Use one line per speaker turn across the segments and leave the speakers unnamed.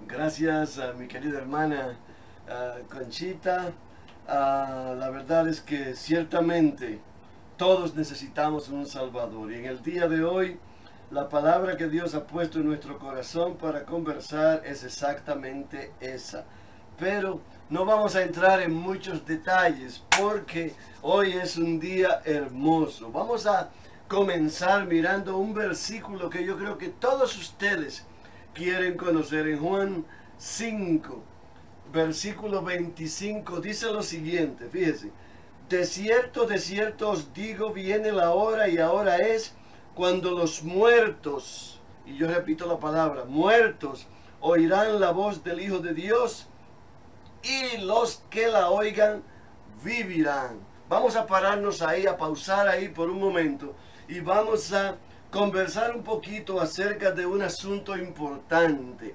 Gracias a mi querida hermana Conchita. La verdad es que ciertamente todos necesitamos un Salvador. Y en el día de hoy, la palabra que Dios ha puesto en nuestro corazón para conversar es exactamente esa. Pero no vamos a entrar en muchos detalles porque hoy es un día hermoso. Vamos a comenzar mirando un versículo que yo creo que todos ustedes quieren conocer. En Juan 5, versículo 25, dice lo siguiente, fíjense: de cierto os digo, viene la hora y ahora es cuando los muertos, y yo repito la palabra, muertos, oirán la voz del Hijo de Dios, y los que la oigan vivirán. Vamos a pararnos ahí, a pausar ahí por un momento, y vamos a conversar un poquito acerca de un asunto importante.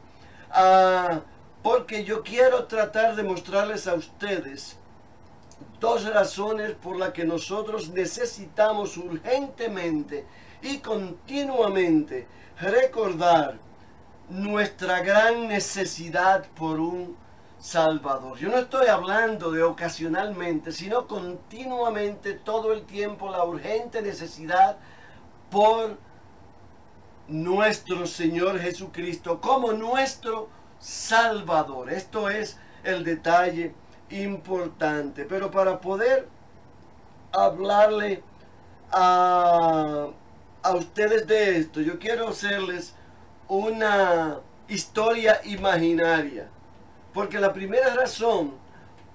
Porque yo quiero tratar de mostrarles a ustedes dos razones por las que nosotros necesitamos urgentemente y continuamente recordar nuestra gran necesidad por un Salvador. Yo no estoy hablando de ocasionalmente, sino continuamente, todo el tiempo, la urgente necesidad por nuestro Señor Jesucristo como nuestro Salvador. Esto es el detalle importante. Pero para poder hablarle a ustedes de esto, yo quiero hacerles una historia imaginaria. Porque la primera razón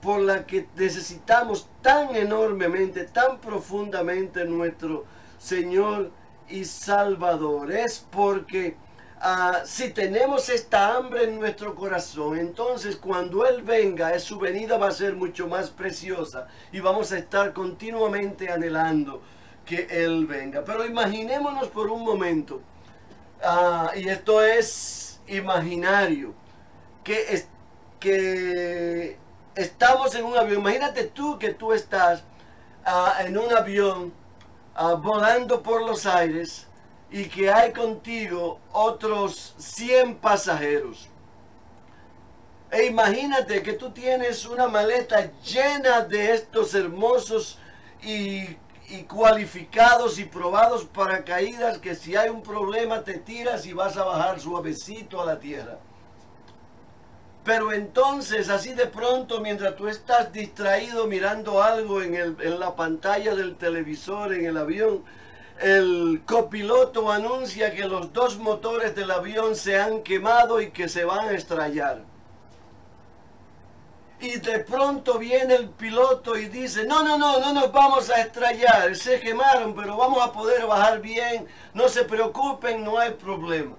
por la que necesitamos tan enormemente, tan profundamente nuestro Señor y Salvador es porque si tenemos esta hambre en nuestro corazón, entonces cuando Él venga, su venida va a ser mucho más preciosa y vamos a estar continuamente anhelando que Él venga. Pero imaginémonos por un momento, y esto es imaginario, que estamos en un avión. Imagínate tú que tú estás en un avión volando por los aires y que hay contigo otros 100 pasajeros. E imagínate que tú tienes una maleta llena de estos hermosos y cualificados y probados paracaídas que si hay un problema te tiras y vas a bajar suavecito a la tierra. Pero entonces, así de pronto, mientras tú estás distraído mirando algo en la pantalla del televisor, en el avión, el copiloto anuncia que los dos motores del avión se han quemado y que se van a estrellar. Y de pronto viene el piloto y dice: no nos vamos a estrellar, se quemaron, pero vamos a poder bajar bien, no se preocupen, no hay problema.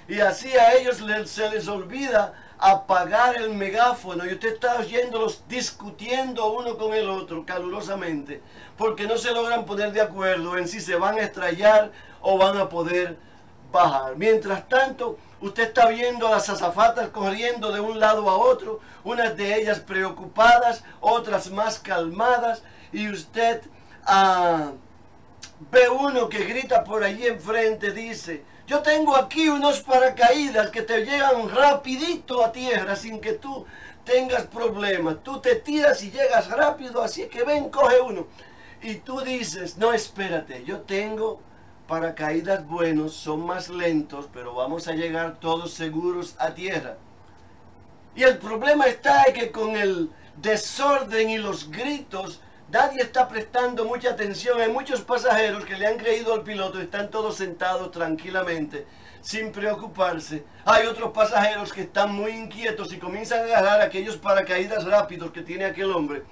Y así a ellos se les olvida apagar el megáfono y usted está oyéndolos discutiendo uno con el otro calurosamente porque no se logran poner de acuerdo en si se van a estrellar o van a poder bajar. Mientras tanto, usted está viendo a las azafatas corriendo de un lado a otro, unas de ellas preocupadas, otras más calmadas, y usted ve uno que grita por allí enfrente, dice: yo tengo aquí unos paracaídas que te llegan rapidito a tierra sin que tú tengas problemas. Tú te tiras y llegas rápido, así que ven, coge uno. Y tú dices: no, espérate, yo tengo paracaídas buenos, son más lentos, pero vamos a llegar todos seguros a tierra. Y el problema está en que con el desorden y los gritos, nadie está prestando mucha atención. Hay muchos pasajeros que le han creído al piloto y están todos sentados tranquilamente, sin preocuparse. Hay otros pasajeros que están muy inquietos y comienzan a agarrar aquellos paracaídas rápidos que tiene aquel hombre.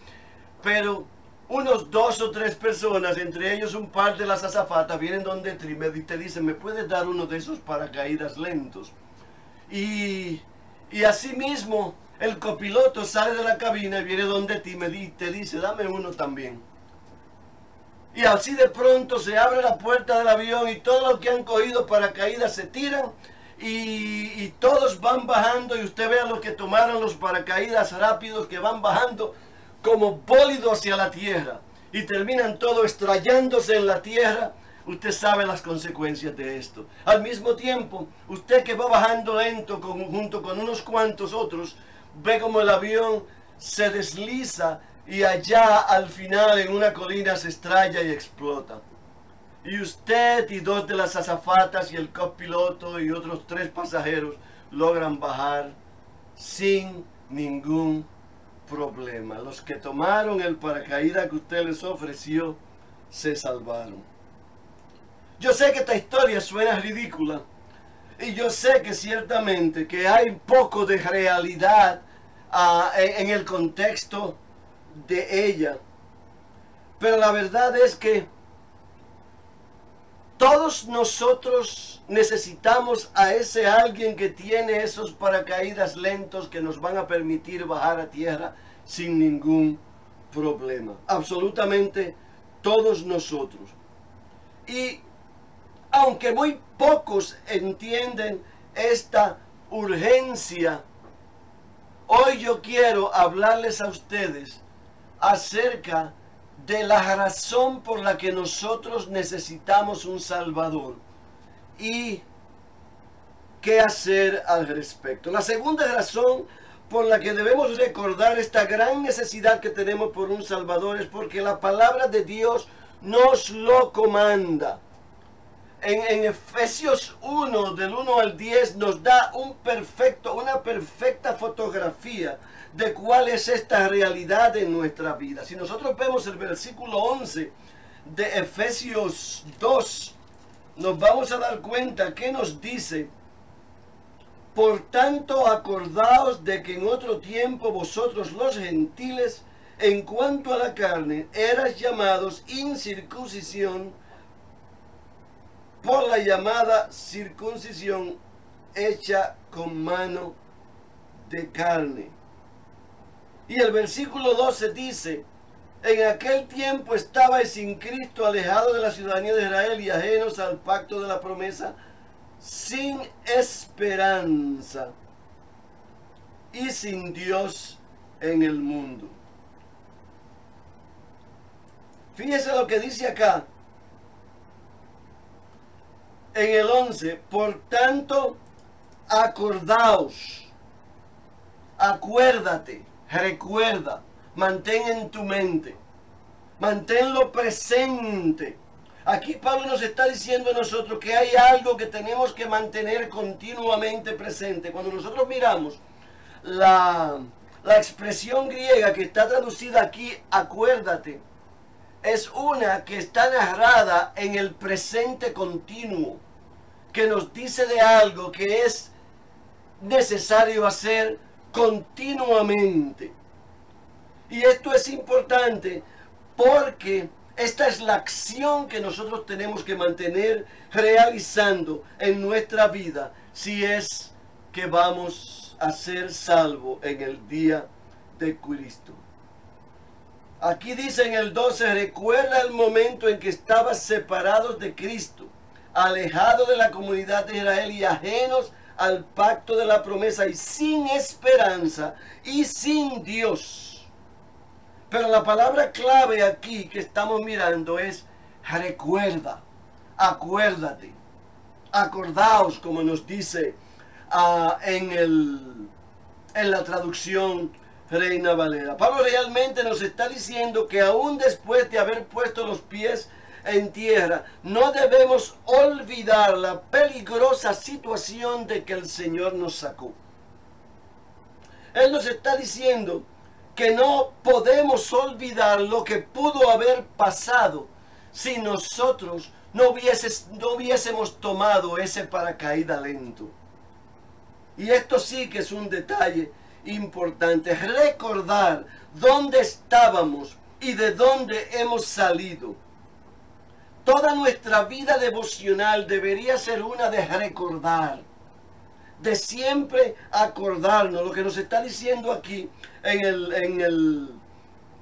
Pero unos 2 o 3 personas, entre ellos un par de las azafatas, vienen donde y te dicen: ¿me puedes dar uno de esos paracaídas lentos? Y así mismo el copiloto sale de la cabina y viene donde ti y te dice: dame uno también. Y así de pronto se abre la puerta del avión y todos los que han cogido paracaídas se tiran y todos van bajando, y usted ve a los que tomaron los paracaídas rápidos que van bajando como bólidos hacia la tierra y terminan todos estrellándose en la tierra. usted sabe las consecuencias de esto. Al mismo tiempo, usted que va bajando lento junto con unos cuantos otros, ve como el avión se desliza y allá al final en una colina se estrella y explota. Y usted y dos de las azafatas y el copiloto y otros 3 pasajeros logran bajar sin ningún problema. Los que tomaron el paracaídas que usted les ofreció se salvaron. Yo sé que esta historia suena ridícula y yo sé que ciertamente que hay poco de realidad en el contexto de ella, pero la verdad es que todos nosotros necesitamos a ese alguien que tiene esos paracaídas lentos que nos van a permitir bajar a tierra sin ningún problema. Absolutamente todos nosotros. Y aunque muy pocos entienden esta urgencia, hoy yo quiero hablarles a ustedes acerca de la razón por la que nosotros necesitamos un Salvador y qué hacer al respecto. La segunda razón por la que debemos recordar esta gran necesidad que tenemos por un Salvador es porque la palabra de Dios nos lo comanda. En Efesios 1, del 1 al 10, nos da una perfecta fotografía de cuál es esta realidad en nuestra vida. Si nosotros vemos el versículo 11 de Efesios 2, nos vamos a dar cuenta que nos dice: por tanto, acordaos de que en otro tiempo vosotros los gentiles, en cuanto a la carne, eras llamados incircuncisión por la llamada circuncisión hecha con mano de carne. Y el versículo 12 dice: en aquel tiempo estabais sin Cristo, alejados de la ciudadanía de Israel y ajenos al pacto de la promesa, sin esperanza y sin Dios en el mundo. Fíjese lo que dice acá en el 11: por tanto, acordaos, acuérdate, recuerda, mantén en tu mente, manténlo presente. Aquí Pablo nos está diciendo a nosotros que hay algo que tenemos que mantener continuamente presente. Cuando nosotros miramos la expresión griega que está traducida aquí, acuérdate, es una que está narrada en el presente continuo, que nos dice de algo que es necesario hacer continuamente. Y esto es importante porque esta es la acción que nosotros tenemos que mantener realizando en nuestra vida si es que vamos a ser salvos en el día de Cristo. Aquí dice en el 12: recuerda el momento en que estabas separados de Cristo, alejados de la comunidad de Israel y ajenos al pacto de la promesa y sin esperanza y sin Dios. Pero la palabra clave aquí que estamos mirando es recuerda, acuérdate, acordaos, como nos dice en la traducción Reina Valera. Pablo realmente nos está diciendo que aún después de haber puesto los pies en tierra, no debemos olvidar la peligrosa situación de que el Señor nos sacó. Él nos está diciendo que no podemos olvidar lo que pudo haber pasado si nosotros no hubiésemos tomado ese paracaídas lento. Y esto sí que es un detalle importante, recordar dónde estábamos y de dónde hemos salido. Toda nuestra vida devocional debería ser una de recordar, de siempre acordarnos. Lo que nos está diciendo aquí en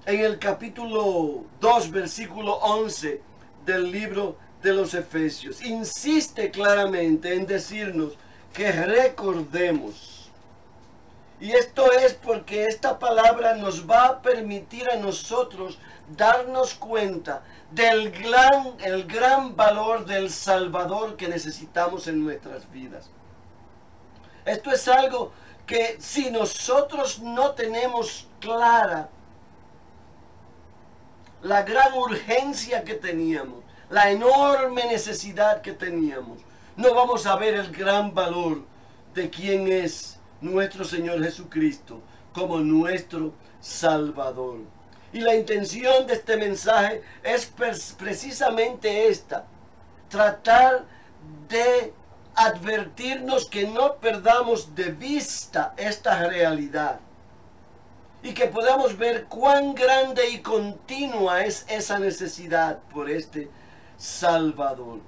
el capítulo 2, versículo 11 del libro de los Efesios. Insiste claramente en decirnos que recordemos. Y esto es porque esta palabra nos va a permitir a nosotros darnos cuenta del gran valor del Salvador que necesitamos en nuestras vidas. Esto es algo que si nosotros no tenemos clara la gran urgencia que teníamos, la enorme necesidad que teníamos, no vamos a ver el gran valor de quién es nuestro Señor Jesucristo como nuestro Salvador. Y la intención de este mensaje es precisamente esta: tratar de advertirnos que no perdamos de vista esta realidad y que podamos ver cuán grande y continua es esa necesidad por este Salvador.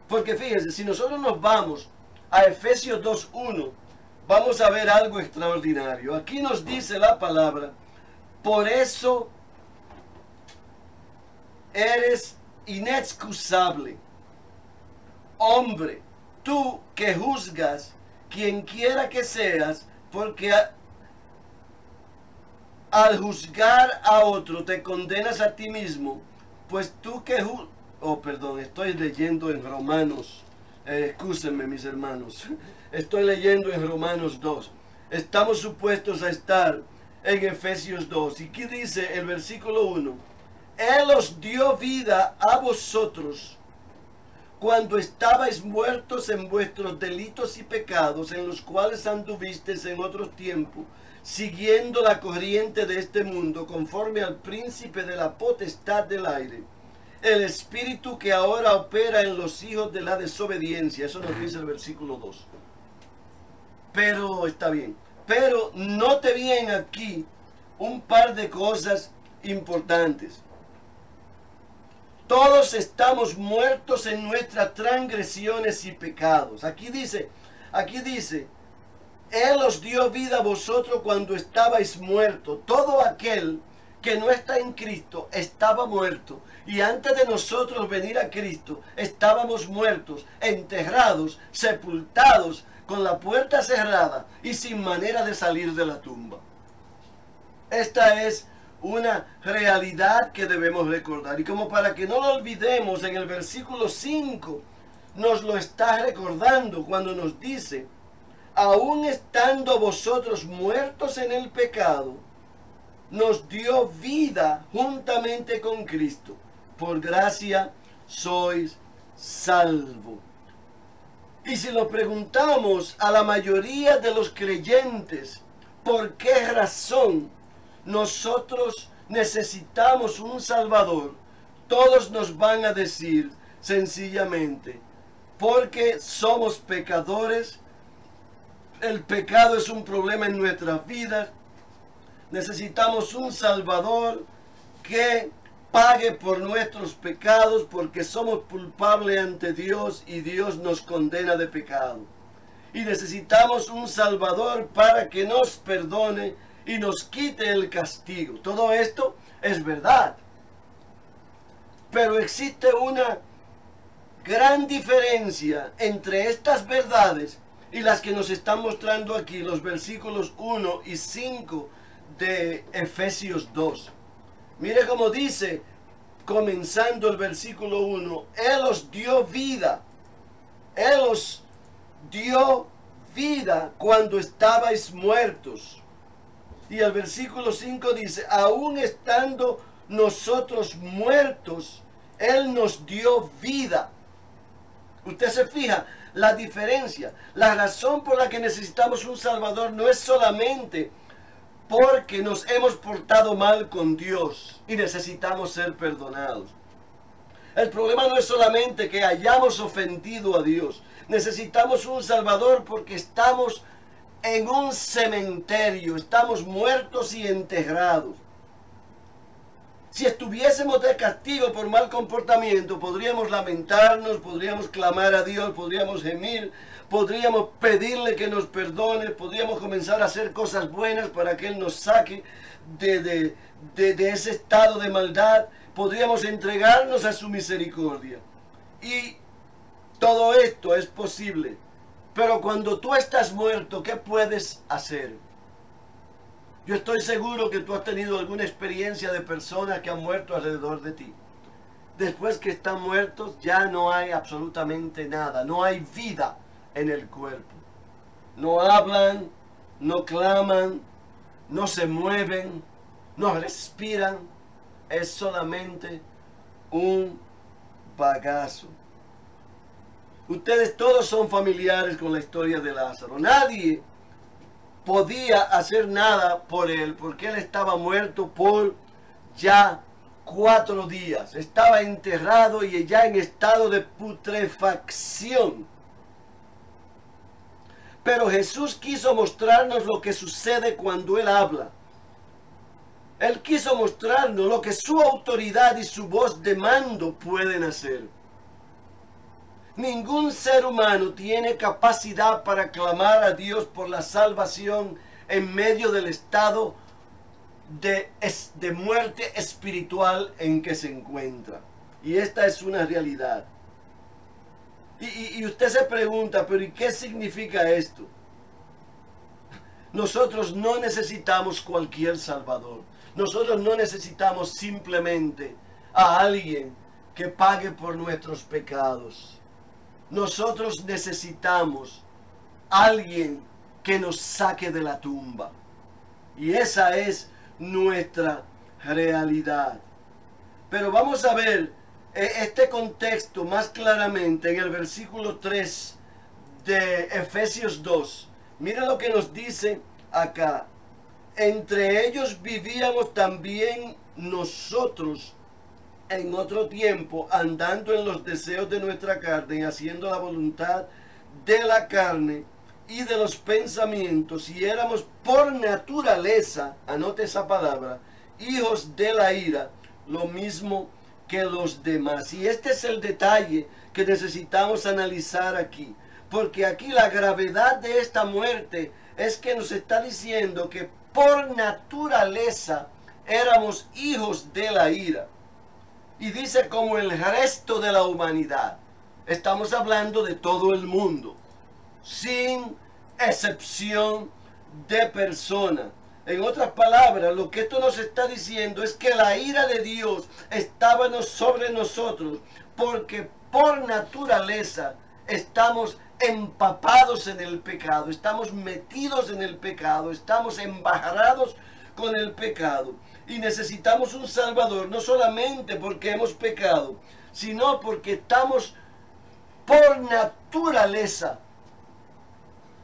Porque fíjense, si nosotros nos vamos a Efesios 2:1, vamos a ver algo extraordinario. Aquí nos dice la palabra: por eso eres inexcusable, hombre, tú que juzgas quien quiera que seas, porque al juzgar a otro te condenas a ti mismo, pues tú que estoy leyendo en Romanos, excúsenme mis hermanos, estoy leyendo en Romanos 2. Estamos supuestos a estar en Efesios 2. Y aquí dice el versículo 1: Él os dio vida a vosotros cuando estabais muertos en vuestros delitos y pecados, en los cuales anduvisteis en otros tiempos, siguiendo la corriente de este mundo, conforme al príncipe de la potestad del aire, el espíritu que ahora opera en los hijos de la desobediencia. Eso nos dice el versículo 2. Pero está bien. Pero note bien aquí un par de cosas importantes. Todos estamos muertos en nuestras transgresiones y pecados. Aquí dice, Él os dio vida a vosotros cuando estabais muertos. Todo aquel que no está en Cristo estaba muerto. Y antes de nosotros venir a Cristo, estábamos muertos, enterrados, sepultados, con la puerta cerrada y sin manera de salir de la tumba. Esta es una realidad que debemos recordar. Y como para que no lo olvidemos, en el versículo 5 nos lo está recordando cuando nos dice: aún estando vosotros muertos en el pecado, nos dio vida juntamente con Cristo. Por gracia sois salvos. Y si lo preguntamos a la mayoría de los creyentes, ¿por qué razón nosotros necesitamos un Salvador? Todos nos van a decir sencillamente: porque somos pecadores, el pecado es un problema en nuestras vidas, necesitamos un Salvador que pague por nuestros pecados, porque somos culpables ante Dios y Dios nos condena de pecado. Y necesitamos un Salvador para que nos perdone y nos quite el castigo. Todo esto es verdad. Pero existe una gran diferencia entre estas verdades y las que nos están mostrando aquí los versículos 1 y 5 de Efesios 2. Mire cómo dice, comenzando el versículo 1, Él os dio vida. Él os dio vida cuando estabais muertos. Y el versículo 5 dice: aún estando nosotros muertos, Él nos dio vida. Usted se fija la diferencia. La razón por la que necesitamos un Salvador no es solamente porque nos hemos portado mal con Dios y necesitamos ser perdonados. El problema no es solamente que hayamos ofendido a Dios. Necesitamos un Salvador porque estamos en un cementerio, estamos muertos y enterrados. Si estuviésemos de castigo por mal comportamiento, podríamos lamentarnos, podríamos clamar a Dios, podríamos gemir, podríamos pedirle que nos perdone, podríamos comenzar a hacer cosas buenas para que Él nos saque de ese estado de maldad, podríamos entregarnos a su misericordia. Y todo esto es posible. Pero cuando tú estás muerto, ¿qué puedes hacer? Yo estoy seguro que tú has tenido alguna experiencia de personas que han muerto alrededor de ti. Después que están muertos ya no hay absolutamente nada, no hay vida en el cuerpo. No hablan, no claman, no se mueven, no respiran. Es solamente un bagazo. Ustedes todos son familiares con la historia de Lázaro. Nadie podía hacer nada por él porque él estaba muerto por ya 4 días. Estaba enterrado y ya en estado de putrefacción. Pero Jesús quiso mostrarnos lo que sucede cuando Él habla. Él quiso mostrarnos lo que su autoridad y su voz de mando pueden hacer. Ningún ser humano tiene capacidad para clamar a Dios por la salvación en medio del estado de muerte espiritual en que se encuentra. Y esta es una realidad. Y usted se pregunta, pero ¿y qué significa esto? Nosotros no necesitamos cualquier salvador. Nosotros no necesitamos simplemente a alguien que pague por nuestros pecados. Nosotros necesitamos a alguien que nos saque de la tumba. Y esa es nuestra realidad. Pero vamos a ver este contexto más claramente en el versículo 3 de Efesios 2. Mira lo que nos dice acá. Entre ellos vivíamos también nosotros en otro tiempo, andando en los deseos de nuestra carne y haciendo la voluntad de la carne y de los pensamientos, y éramos por naturaleza, anote esa palabra, hijos de la ira, lo mismo que los demás. Y este es el detalle que necesitamos analizar aquí, porque aquí la gravedad de esta muerte es que nos está diciendo que por naturaleza éramos hijos de la ira. Y dice como el resto de la humanidad. Estamos hablando de todo el mundo, sin excepción de persona. En otras palabras, lo que esto nos está diciendo es que la ira de Dios estaba sobre nosotros, porque por naturaleza estamos empapados en el pecado, estamos metidos en el pecado, estamos embarazados con el pecado. Y necesitamos un Salvador, no solamente porque hemos pecado, sino porque estamos por naturaleza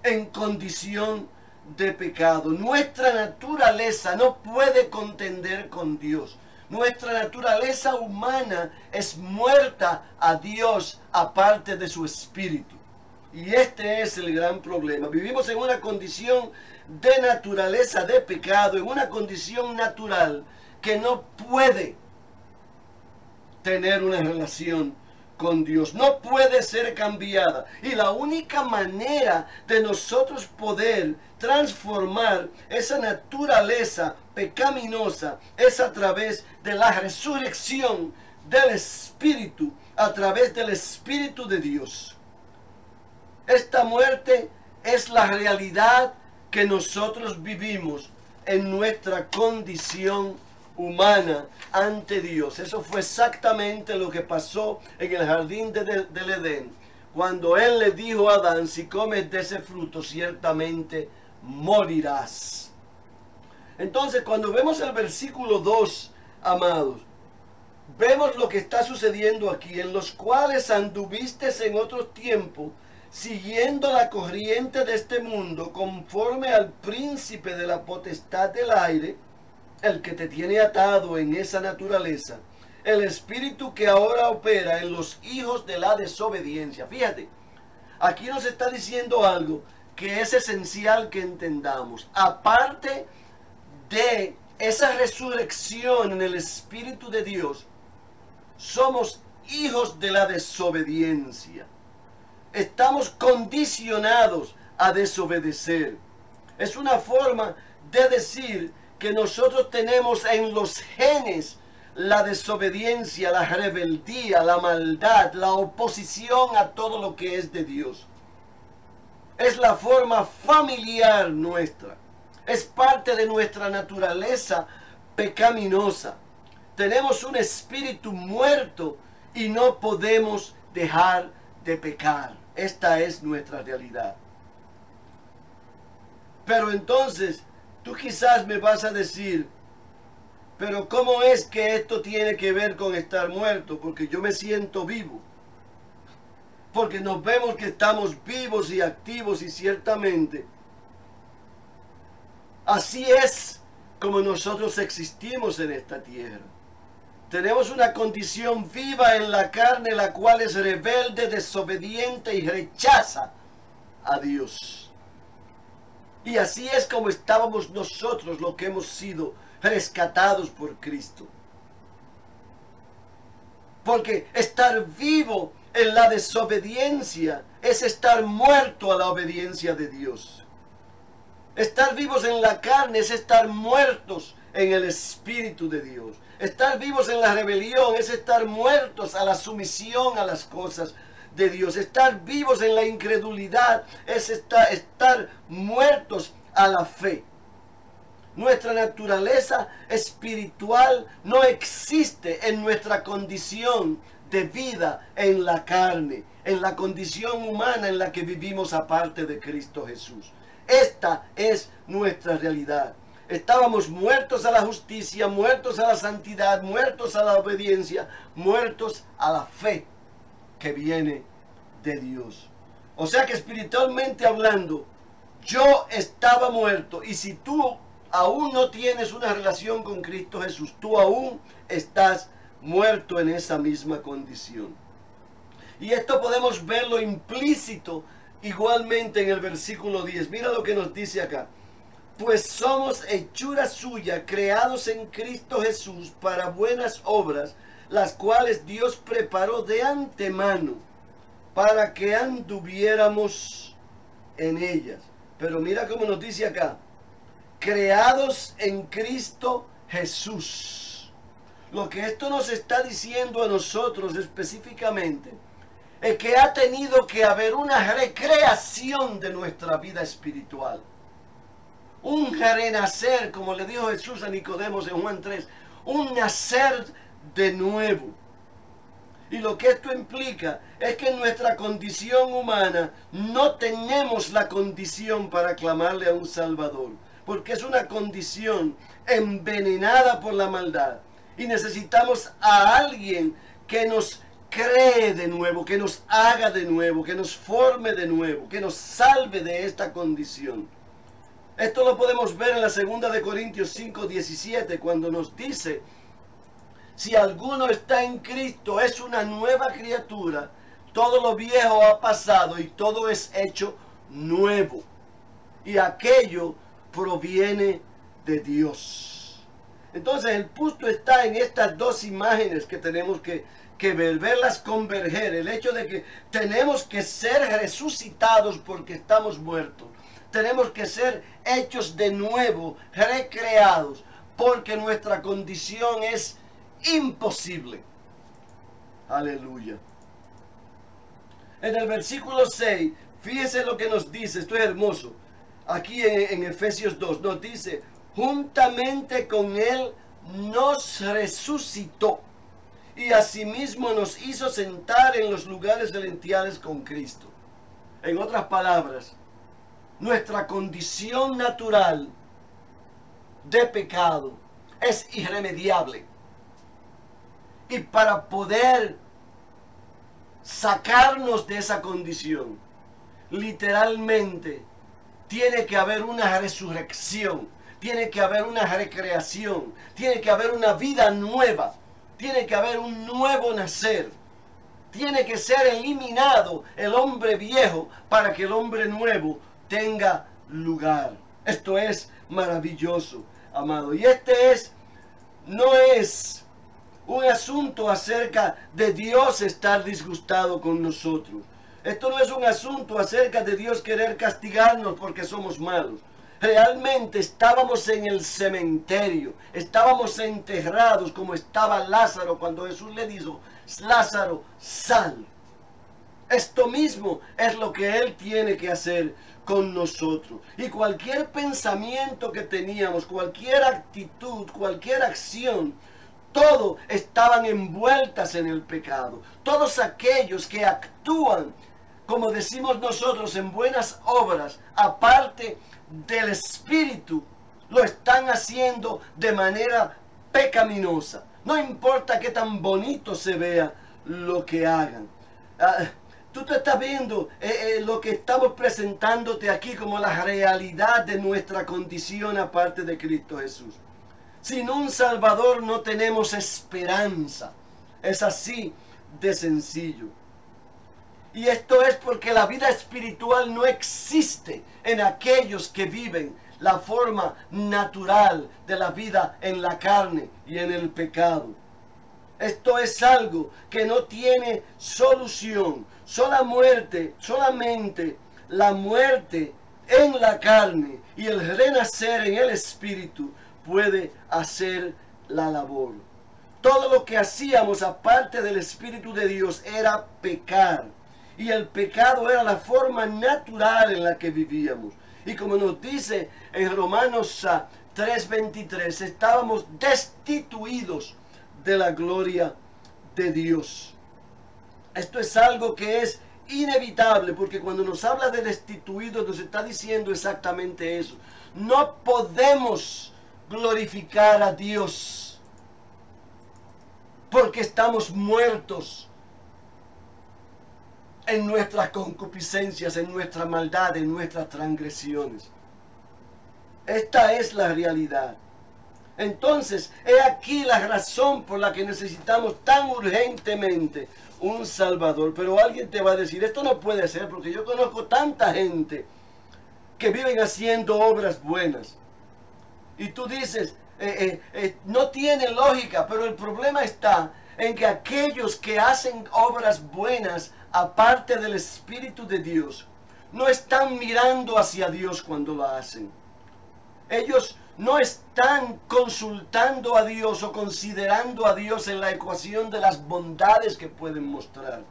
en condición de pecado. Nuestra naturaleza no puede contender con Dios. Nuestra naturaleza humana es muerta a Dios aparte de su espíritu. Y este es el gran problema. Vivimos en una condición de naturaleza de pecado, en una condición natural que no puede tener una relación con Dios, no puede ser cambiada. Y la única manera de nosotros poder transformar esa naturaleza pecaminosa es a través de la resurrección del Espíritu, a través del Espíritu de Dios. Esta muerte es la realidad que nosotros vivimos en nuestra condición humana ante Dios. Eso fue exactamente lo que pasó en el jardín del Edén, cuando Él le dijo a Adán: si comes de ese fruto, ciertamente morirás. Entonces, cuando vemos el versículo 2, amados, vemos lo que está sucediendo aquí, en los cuales anduviste en otros tiempos, siguiendo la corriente de este mundo, conforme al príncipe de la potestad del aire, el que te tiene atado en esa naturaleza, el espíritu que ahora opera en los hijos de la desobediencia. Fíjate, aquí nos está diciendo algo que es esencial que entendamos. Aparte de esa resurrección en el Espíritu de Dios, somos hijos de la desobediencia. Estamos condicionados a desobedecer. Es una forma de decir que nosotros tenemos en los genes la desobediencia, la rebeldía, la maldad, la oposición a todo lo que es de Dios. Es la forma familiar nuestra. Es parte de nuestra naturaleza pecaminosa. Tenemos un espíritu muerto y no podemos dejar de pecar. Esta es nuestra realidad. Pero entonces, tú quizás me vas a decir, pero ¿cómo es que esto tiene que ver con estar muerto? Porque yo me siento vivo. Porque nos vemos que estamos vivos y activos y ciertamente así es como nosotros existimos en esta tierra. Tenemos una condición viva en la carne, la cual es rebelde, desobediente y rechaza a Dios. Y así es como estábamos nosotros, los que hemos sido rescatados por Cristo. Porque estar vivo en la desobediencia es estar muerto a la obediencia de Dios. Estar vivos en la carne es estar muertos en el Espíritu de Dios. Estar vivos en la rebelión es estar muertos a la sumisión a las cosas de Dios. Estar vivos en la incredulidad es estar muertos a la fe. Nuestra naturaleza espiritual no existe en nuestra condición de vida en la carne, en la condición humana en la que vivimos aparte de Cristo Jesús. Esta es nuestra realidad. Estábamos muertos a la justicia, muertos a la santidad, muertos a la obediencia, muertos a la fe que viene de Dios. O sea que espiritualmente hablando, yo estaba muerto, y si tú aún no tienes una relación con Cristo Jesús, tú aún estás muerto en esa misma condición. Y esto podemos verlo implícito igualmente en el versículo 10. Mira lo que nos dice acá. Pues somos hechura suya, creados en Cristo Jesús para buenas obras, las cuales Dios preparó de antemano para que anduviéramos en ellas. Pero mira cómo nos dice acá. Creados en Cristo Jesús. Lo que esto nos está diciendo a nosotros específicamente es que ha tenido que haber una recreación de nuestra vida espiritual. Un renacer, como le dijo Jesús a Nicodemo en Juan 3, un nacer de nuevo. Y lo que esto implica es que en nuestra condición humana no tenemos la condición para clamarle a un Salvador, porque es una condición envenenada por la maldad. Y necesitamos a alguien que nos cree de nuevo, que nos haga de nuevo, que nos forme de nuevo, que nos salve de esta condición. Esto lo podemos ver en la 2 de Corintios 5:17, cuando nos dice: si alguno está en Cristo, es una nueva criatura, todo lo viejo ha pasado y todo es hecho nuevo. Y aquello proviene de Dios. Entonces el punto está en estas dos imágenes que tenemos que verlas converger. El hecho de que tenemos que ser resucitados porque estamos muertos. Tenemos que ser hechos de nuevo, recreados, porque nuestra condición es imposible. Aleluya. En el versículo 6, fíjese lo que nos dice. Esto es hermoso. Aquí en Efesios 2 nos dice: juntamente con él nos resucitó y asimismo nos hizo sentar en los lugares celestiales con Cristo. En otras palabras, nuestra condición natural de pecado es irremediable. Y para poder sacarnos de esa condición, literalmente, tiene que haber una resurrección, tiene que haber una recreación, tiene que haber una vida nueva, tiene que haber un nuevo nacer. Tiene que ser eliminado el hombre viejo para que el hombre nuevo tenga lugar. Esto es maravilloso, amado. Y no es un asunto acerca de Dios estar disgustado con nosotros. Esto no es un asunto acerca de Dios querer castigarnos porque somos malos. Realmente estábamos en el cementerio, estábamos enterrados como estaba Lázaro cuando Jesús le dijo: Lázaro, sal. Esto mismo es lo que Él tiene que hacer con nosotros. Y cualquier pensamiento que teníamos, cualquier actitud, cualquier acción, todo estaban envueltas en el pecado. Todos aquellos que actúan, como decimos nosotros, en buenas obras, aparte del Espíritu, lo están haciendo de manera pecaminosa. No importa qué tan bonito se vea lo que hagan. Tú te estás viendo lo que estamos presentándote aquí como la realidad de nuestra condición aparte de Cristo Jesús. Sin un Salvador no tenemos esperanza. Es así de sencillo. Y esto es porque la vida espiritual no existe en aquellos que viven la forma natural de la vida en la carne y en el pecado. Esto es algo que no tiene solución. Solamente la muerte en la carne y el renacer en el espíritu puede hacer la labor. Todo lo que hacíamos aparte del Espíritu de Dios era pecar. Y el pecado era la forma natural en la que vivíamos. Y como nos dice en Romanos 3:23, estábamos destituidos de la gloria de Dios. Esto es algo que es inevitable, porque cuando nos habla de destituidos nos está diciendo exactamente eso. No podemos glorificar a Dios porque estamos muertos en nuestras concupiscencias, en nuestra maldad, en nuestras transgresiones. Esta es la realidad. Entonces, he aquí la razón por la que necesitamos tan urgentemente un Salvador. Pero alguien te va a decir, esto no puede ser, porque yo conozco tanta gente que viven haciendo obras buenas. Y tú dices, no tiene lógica, pero el problema está en que aquellos que hacen obras buenas aparte del Espíritu de Dios, no están mirando hacia Dios cuando lo hacen. Ellos no están consultando a Dios o considerando a Dios en la ecuación de las bondades que pueden mostrar.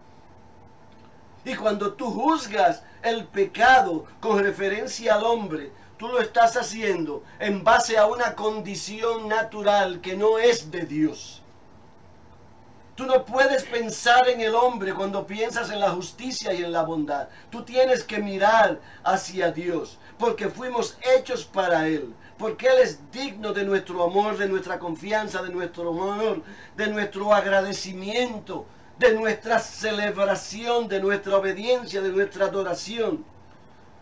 Y cuando tú juzgas el pecado con referencia al hombre, tú lo estás haciendo en base a una condición natural que no es de Dios. Tú no puedes pensar en el hombre cuando piensas en la justicia y en la bondad. Tú tienes que mirar hacia Dios, porque fuimos hechos para Él. Porque Él es digno de nuestro amor, de nuestra confianza, de nuestro honor, de nuestro agradecimiento, de nuestra celebración, de nuestra obediencia, de nuestra adoración.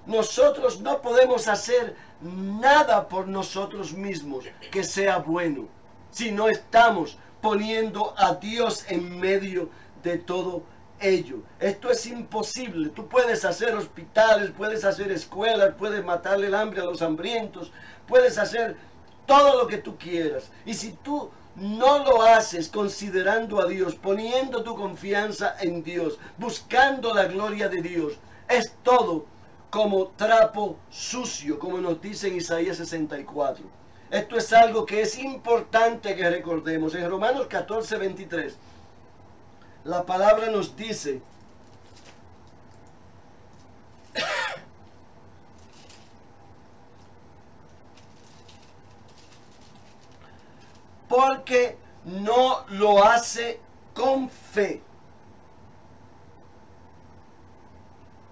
Nosotros no podemos hacer nada por nosotros mismos que sea bueno, si no estamos poniendo a Dios en medio de todo ello. Esto es imposible. Tú puedes hacer hospitales, puedes hacer escuelas, puedes matarle el hambre a los hambrientos, puedes hacer todo lo que tú quieras. Y si tú no lo haces considerando a Dios, poniendo tu confianza en Dios, buscando la gloria de Dios, es todo como trapo sucio, como nos dice en Isaías 64. Esto es algo que es importante que recordemos. En Romanos 14:23, la palabra nos dice: porque no lo hace con fe.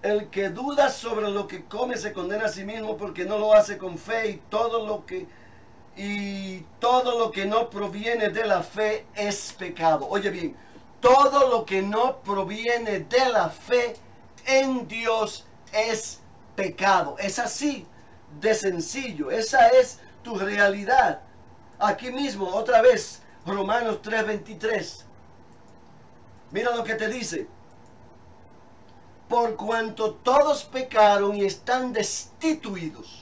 El que duda sobre lo que come se condena a sí mismo, porque no lo hace con fe, y todo lo que no proviene de la fe es pecado. Oye bien, todo lo que no proviene de la fe en Dios es pecado. Es así de sencillo. Esa es tu realidad. Aquí mismo, otra vez, Romanos 3:23. Mira lo que te dice: por cuanto todos pecaron y están destituidos,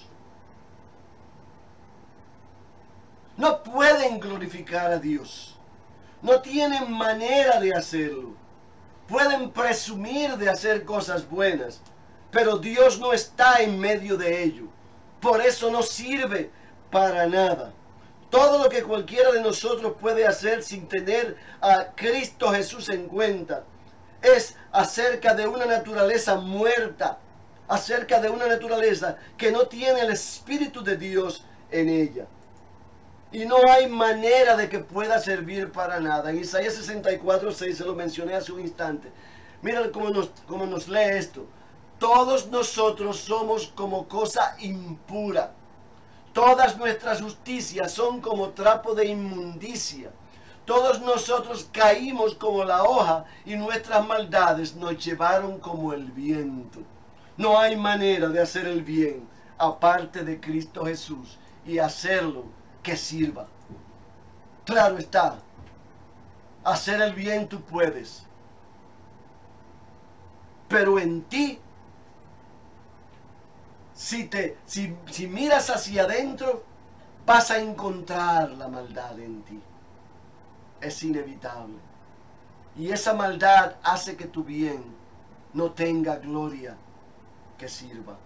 no pueden glorificar a Dios. No tienen manera de hacerlo. Pueden presumir de hacer cosas buenas, pero Dios no está en medio de ello. Por eso no sirve para nada. Todo lo que cualquiera de nosotros puede hacer sin tener a Cristo Jesús en cuenta es acerca de una naturaleza muerta, acerca de una naturaleza que no tiene el Espíritu de Dios en ella. Y no hay manera de que pueda servir para nada. En Isaías 64:6 se lo mencioné hace un instante. Mira cómo nos lee esto. Todos nosotros somos como cosa impura. Todas nuestras justicias son como trapo de inmundicia. Todos nosotros caímos como la hoja y nuestras maldades nos llevaron como el viento. No hay manera de hacer el bien aparte de Cristo Jesús y hacerlo que sirva. Claro está, hacer el bien tú puedes, pero en ti, si miras hacia adentro, vas a encontrar la maldad en ti. Es inevitable. Y esa maldad hace que tu bien no tenga gloria que sirva.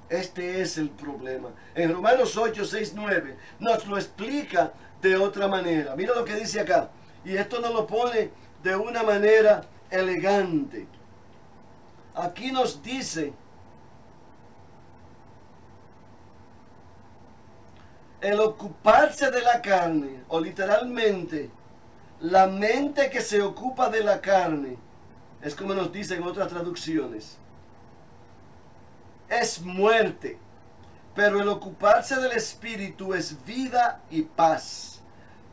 Este es el problema. En Romanos 8, 6, 9 nos lo explica de otra manera. Mira lo que dice acá. Y esto nos lo pone de una manera elegante. Aquí nos dice: el ocuparse de la carne, o literalmente, la mente que se ocupa de la carne, es como nos dice en otras traducciones, es muerte, pero el ocuparse del Espíritu es vida y paz,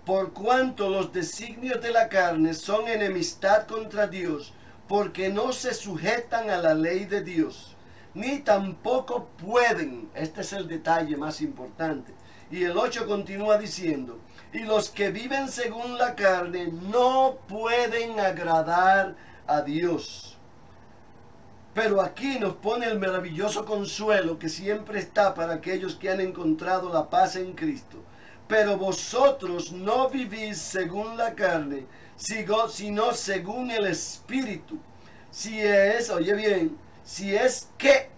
por cuanto los designios de la carne son enemistad contra Dios, porque no se sujetan a la ley de Dios, ni tampoco pueden. Este es el detalle más importante. Y el 8 continúa diciendo: y los que viven según la carne no pueden agradar a Dios. Pero aquí nos pone el maravilloso consuelo que siempre está para aquellos que han encontrado la paz en Cristo. Pero vosotros no vivís según la carne, sino según el Espíritu. Si es, oye bien, si es que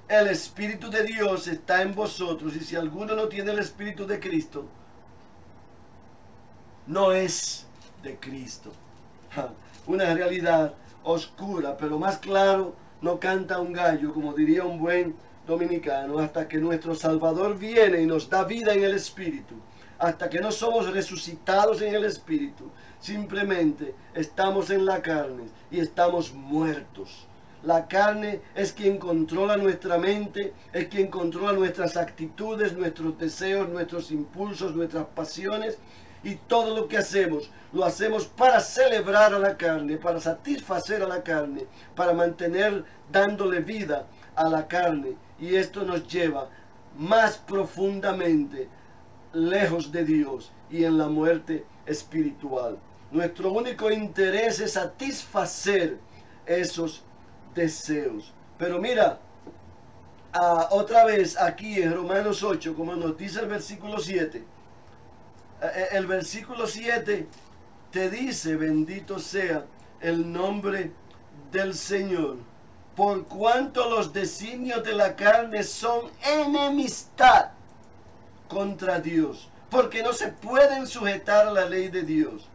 el Espíritu de Dios está en vosotros, y si alguno no tiene el Espíritu de Cristo, no es de Cristo. Una realidad oscura, pero más claro no canta un gallo, como diría un buen dominicano, hasta que nuestro Salvador viene y nos da vida en el Espíritu. Hasta que no somos resucitados en el Espíritu, simplemente estamos en la carne y estamos muertos. La carne es quien controla nuestra mente, es quien controla nuestras actitudes, nuestros deseos, nuestros impulsos, nuestras pasiones, y todo lo que hacemos, lo hacemos para celebrar a la carne, para satisfacer a la carne, para mantener dándole vida a la carne, y esto nos lleva más profundamente lejos de Dios y en la muerte espiritual. Nuestro único interés es satisfacer esos deseos. Pero mira, otra vez aquí en Romanos 8, como nos dice el versículo 7, el versículo 7 te dice: bendito sea el nombre del Señor, por cuanto los designios de la carne son enemistad contra Dios, porque no se pueden sujetar a la ley de Dios.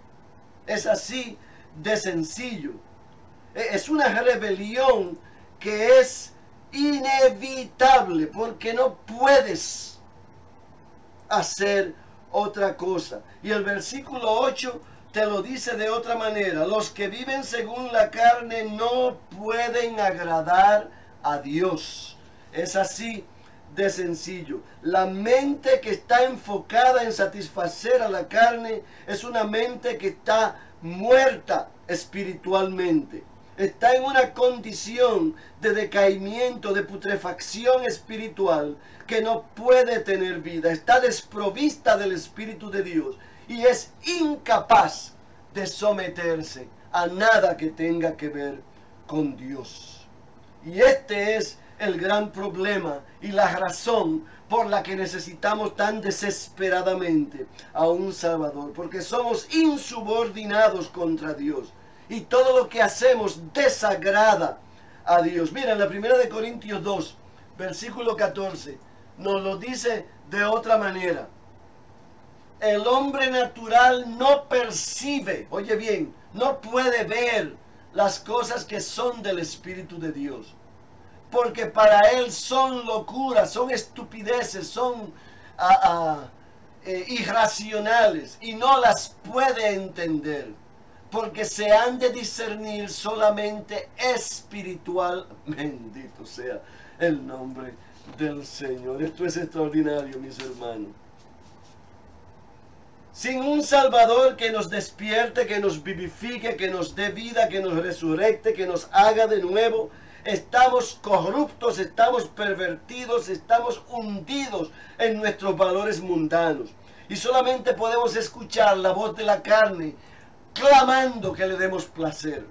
Es así de sencillo. Es una rebelión que es inevitable, porque no puedes hacer otra cosa. Y el versículo 8 te lo dice de otra manera: los que viven según la carne no pueden agradar a Dios. Es así de sencillo. La mente que está enfocada en satisfacer a la carne es una mente que está muerta espiritualmente. Está en una condición de decaimiento, de putrefacción espiritual, que no puede tener vida. Está desprovista del Espíritu de Dios y es incapaz de someterse a nada que tenga que ver con Dios. Y este es el gran problema y la razón por la que necesitamos tan desesperadamente a un Salvador, porque somos insubordinados contra Dios y todo lo que hacemos desagrada a Dios. Mira, en la primera de Corintios 2, versículo 14, nos lo dice de otra manera: el hombre natural no percibe, oye bien, no puede ver las cosas que son del Espíritu de Dios. Porque para él son locuras, son estupideces, son irracionales y no las puede entender. Porque se han de discernir solamente espiritual. Bendito sea el nombre del Señor. Esto es extraordinario, mis hermanos. Sin un Salvador que nos despierte, que nos vivifique, que nos dé vida, que nos resurrecte, que nos haga de nuevo, estamos corruptos, estamos pervertidos, estamos hundidos en nuestros valores mundanos. Y solamente podemos escuchar la voz de la carne clamando que le demos placer.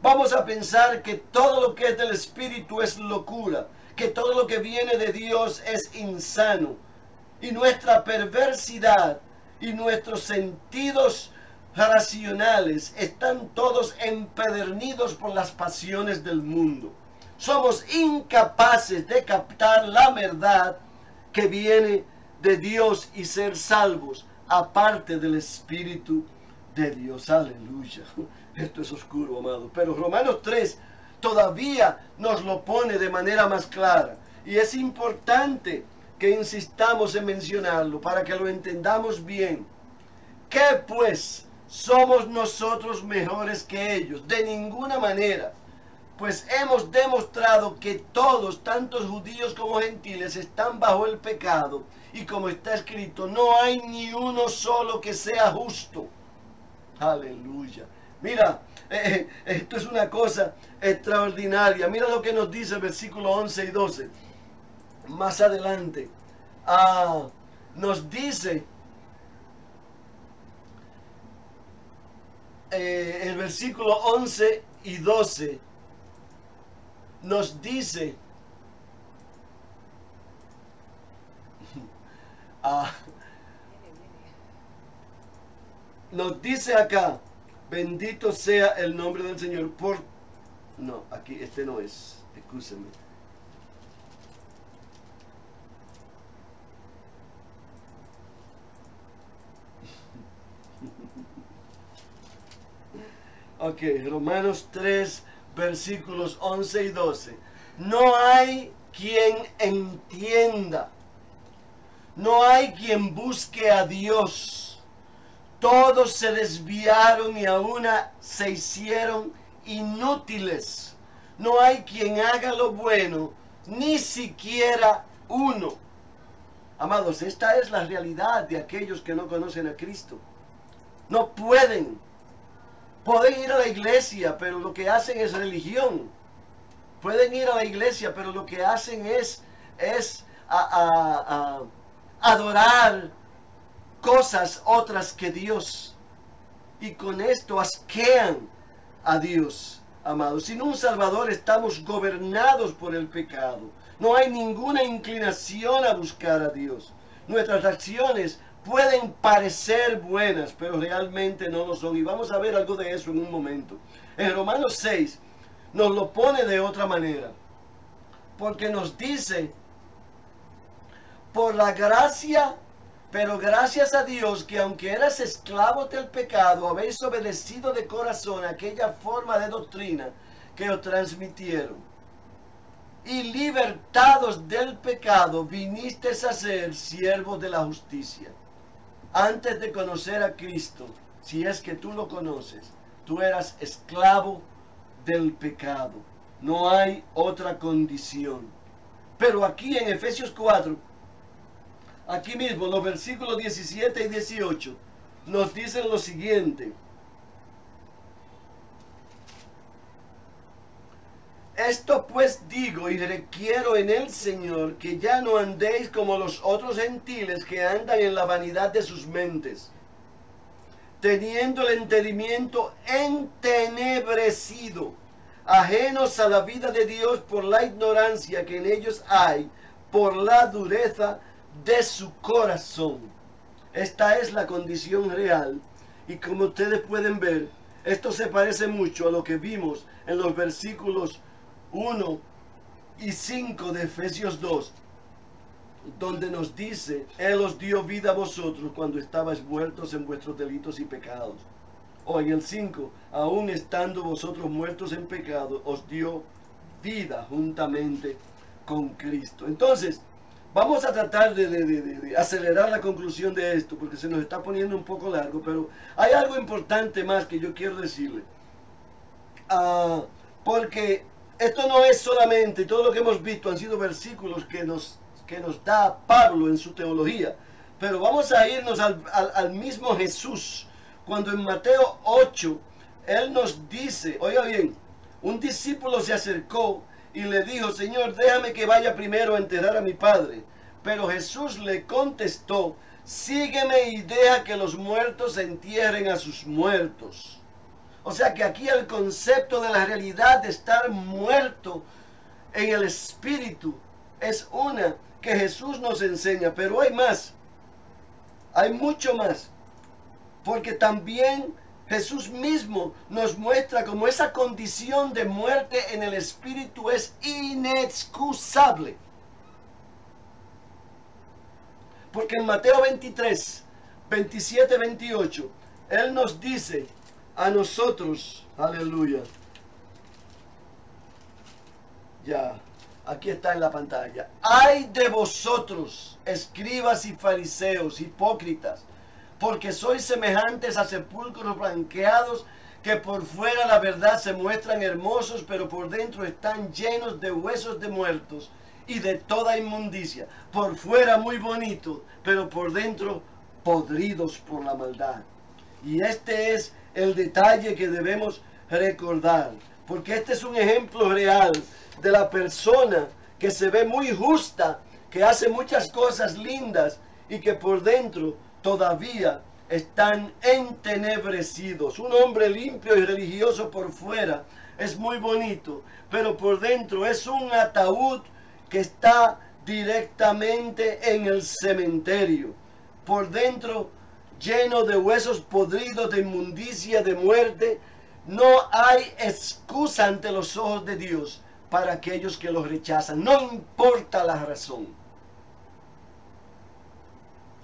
Vamos a pensar que todo lo que es del Espíritu es locura, que todo lo que viene de Dios es insano. Y nuestra perversidad y nuestros sentidos racionales están todos empedernidos por las pasiones del mundo. Somos incapaces de captar la verdad que viene de Dios y ser salvos aparte del Espíritu de Dios. Aleluya. Esto es oscuro, amado. Pero Romanos 3 todavía nos lo pone de manera más clara. Y es importante que insistamos en mencionarlo para que lo entendamos bien. ¿Qué pues? ¿Somos nosotros mejores que ellos? De ninguna manera. Pues hemos demostrado que todos, tantos judíos como gentiles, están bajo el pecado. Y como está escrito, no hay ni uno solo que sea justo. Aleluya. Mira, esto es una cosa extraordinaria. Mira lo que nos dice el versículo 11 y 12. Más adelante. Nos dice el versículo 11 y 12. Nos dice nos dice acá, bendito sea el nombre del Señor. No, aquí este no es, excúsenme. Ok, Romanos 3, versículos 11 y 12. No hay quien entienda. No hay quien busque a Dios. Todos se desviaron y a una se hicieron inútiles. No hay quien haga lo bueno, ni siquiera uno. Amados, esta es la realidad de aquellos que no conocen a Cristo. No pueden. Pueden ir a la iglesia, pero lo que hacen es religión. Pueden ir a la iglesia, pero lo que hacen es adorar cosas otras que Dios. Y con esto asquean a Dios, amados. Sin un Salvador estamos gobernados por el pecado. No hay ninguna inclinación a buscar a Dios. Nuestras acciones pueden parecer buenas, pero realmente no lo son. Y vamos a ver algo de eso en un momento. En Romanos 6 nos lo pone de otra manera. Porque nos dice, por la gracia, pero gracias a Dios que aunque eras esclavos del pecado, habéis obedecido de corazón aquella forma de doctrina que os transmitieron. Y libertados del pecado, vinisteis a ser siervos de la justicia. Antes de conocer a Cristo, si es que tú lo conoces, tú eras esclavo del pecado. No hay otra condición. Pero aquí en Efesios 4, aquí mismo, los versículos 17 y 18, nos dicen lo siguiente. Esto pues digo y requiero en el Señor que ya no andéis como los otros gentiles que andan en la vanidad de sus mentes, teniendo el entendimiento entenebrecido, ajenos a la vida de Dios por la ignorancia que en ellos hay, por la dureza de su corazón. Esta es la condición real, y como ustedes pueden ver, esto se parece mucho a lo que vimos en los versículos 1 y 5 de Efesios 2, donde nos dice, Él os dio vida a vosotros cuando estabais muertos en vuestros delitos y pecados, o en el 5, aún estando vosotros muertos en pecado, os dio vida juntamente con Cristo. Entonces, vamos a tratar de acelerar la conclusión de esto, porque se nos está poniendo un poco largo, pero hay algo importante más que yo quiero decirle. Porque esto no es solamente, todo lo que hemos visto han sido versículos que nos da Pablo en su teología, pero vamos a irnos al mismo Jesús, cuando en Mateo 8, él nos dice, oiga bien, un discípulo se acercó y le dijo, Señor, déjame que vaya primero a enterrar a mi padre. Pero Jesús le contestó, sígueme y deja que los muertos entierren a sus muertos. O sea que aquí el concepto de la realidad de estar muerto en el espíritu es una que Jesús nos enseña, pero hay más, hay mucho más, porque también Jesús mismo nos muestra cómo esa condición de muerte en el espíritu es inexcusable. Porque en Mateo 23, 27, 28, Él nos dice a nosotros, aleluya, ya, aquí está en la pantalla, ay de vosotros, escribas y fariseos, hipócritas, porque sois semejantes a sepulcros blanqueados, que por fuera la verdad se muestran hermosos, pero por dentro están llenos de huesos de muertos y de toda inmundicia. Por fuera muy bonito, pero por dentro podridos por la maldad. Y este es el detalle que debemos recordar, porque este es un ejemplo real de la persona que se ve muy justa, que hace muchas cosas lindas y que por dentro todavía están entenebrecidos. Un hombre limpio y religioso por fuera es muy bonito, pero por dentro es un ataúd que está directamente en el cementerio. Por dentro lleno de huesos podridos, de inmundicia, de muerte. No hay excusa ante los ojos de Dios para aquellos que los rechazan. No importa la razón.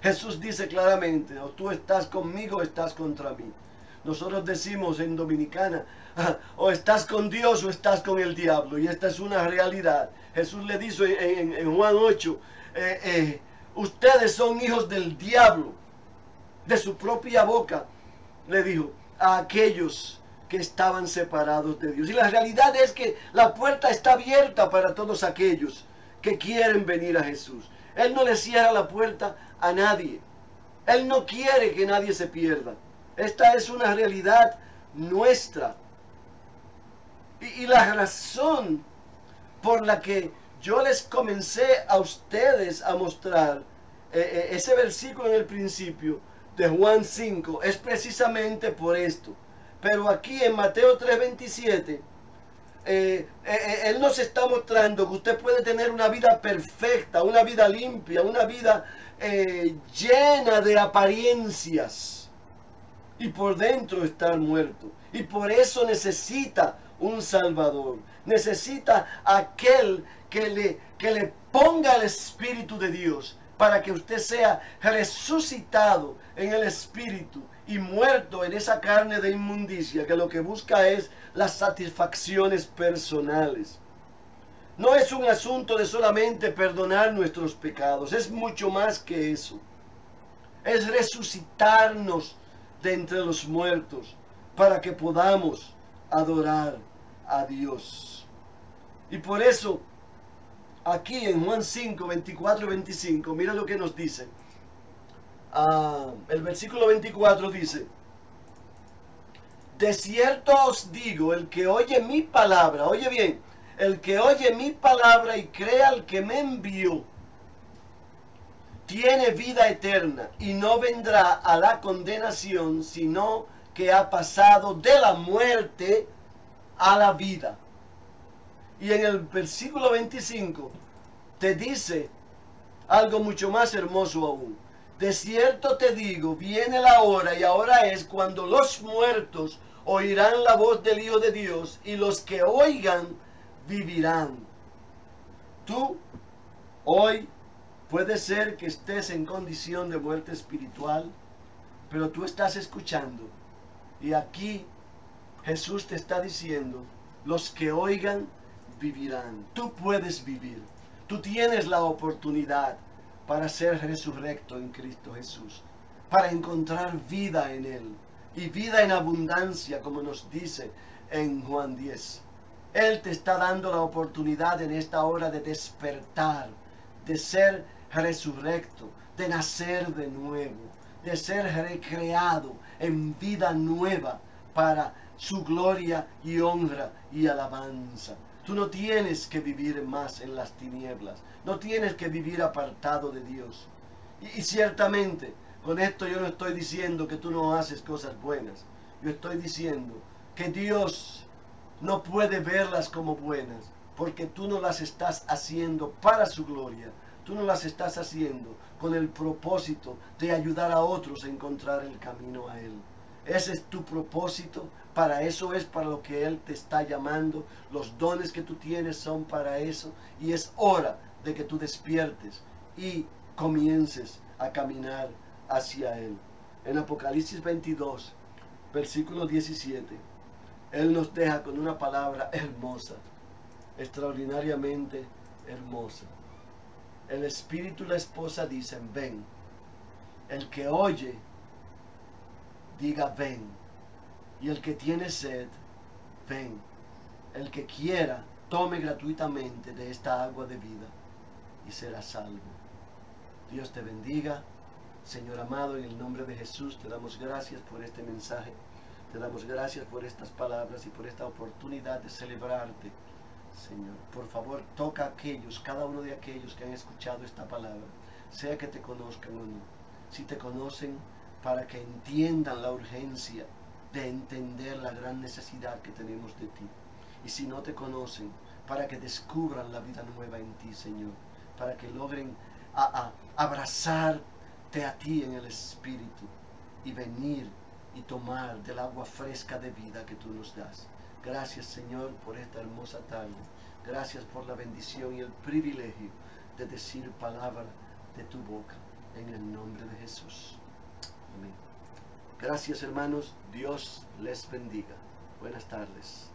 Jesús dice claramente, o tú estás conmigo o estás contra mí. Nosotros decimos en Dominicana, o estás con Dios o estás con el diablo. Y esta es una realidad. Jesús le dice en Juan 8, ustedes son hijos del diablo. De su propia boca le dijo a aquellos que estaban separados de Dios. Y la realidad es que la puerta está abierta para todos aquellos que quieren venir a Jesús. Él no le cierra la puerta a nadie. Él no quiere que nadie se pierda. Esta es una realidad nuestra. Y la razón por la que yo les comencé a ustedes a mostrar ese versículo en el principio de Juan 5 es precisamente por esto. Pero aquí en Mateo 3:27 Él nos está mostrando que usted puede tener una vida perfecta, una vida limpia, una vida llena de apariencias y por dentro estar muerto. Y por eso necesita un Salvador. Necesita aquel que le ponga el Espíritu de Dios para que usted sea resucitado en el Espíritu y muerto en esa carne de inmundicia que lo que busca es las satisfacciones personales. No es un asunto de solamente perdonar nuestros pecados, es mucho más que eso. Es resucitarnos de entre los muertos para que podamos adorar a Dios. Y por eso, aquí en Juan 5, 24 y 25, mira lo que nos dice. El versículo 24 dice: de cierto os digo, el que oye mi palabra, oye bien, el que oye mi palabra y crea al que me envió, tiene vida eterna y no vendrá a la condenación, sino que ha pasado de la muerte a la vida. Y en el versículo 25 te dice algo mucho más hermoso aún. De cierto te digo, viene la hora, y ahora es, cuando los muertos oirán la voz del Hijo de Dios, y los que oigan vivirán. Tú hoy puede ser que estés en condición de muerte espiritual, pero tú estás escuchando Y aquí Jesús te está diciendo, los que oigan vivirán. Tú puedes vivir. Tú tienes la oportunidad para ser resurrecto en Cristo Jesús, para encontrar vida en Él y vida en abundancia, como nos dice en Juan 10. Él te está dando la oportunidad en esta hora de despertar, de ser resurrecto, de nacer de nuevo, de ser recreado en vida nueva para su gloria y honra y alabanza. Tú no tienes que vivir más en las tinieblas, no tienes que vivir apartado de Dios. Y ciertamente, con esto yo no estoy diciendo que tú no haces cosas buenas. Yo estoy diciendo que Dios no puede verlas como buenas, porque tú no las estás haciendo para su gloria. Tú no las estás haciendo con el propósito de ayudar a otros a encontrar el camino a Él. Ese es tu propósito, para eso es para lo que Él te está llamando. Los dones que tú tienes son para eso, y es hora de que tú despiertes y comiences a caminar hacia Él. En Apocalipsis 22, versículo 17, Él nos deja con una palabra hermosa, extraordinariamente hermosa. El Espíritu y la esposa dicen, ven. El que oye, diga, ven. Y el que tiene sed, ven. El que quiera, tome gratuitamente de esta agua de vida y será salvo. Dios te bendiga. Señor amado, en el nombre de Jesús te damos gracias por este mensaje. Te damos gracias por estas palabras y por esta oportunidad de celebrarte. Señor, por favor, toca a aquellos, cada uno de aquellos que han escuchado esta palabra, sea que te conozcan o no. Si te conocen, para que entiendan la urgencia de entender la gran necesidad que tenemos de ti. Y si no te conocen, para que descubran la vida nueva en ti, Señor, para que logren abrazarte a ti en el Espíritu y venir y tomar del agua fresca de vida que tú nos das. Gracias, Señor, por esta hermosa tarde. Gracias por la bendición y el privilegio de decir palabra de tu boca, en el nombre de Jesús. Amén. Gracias, hermanos. Dios les bendiga. Buenas tardes.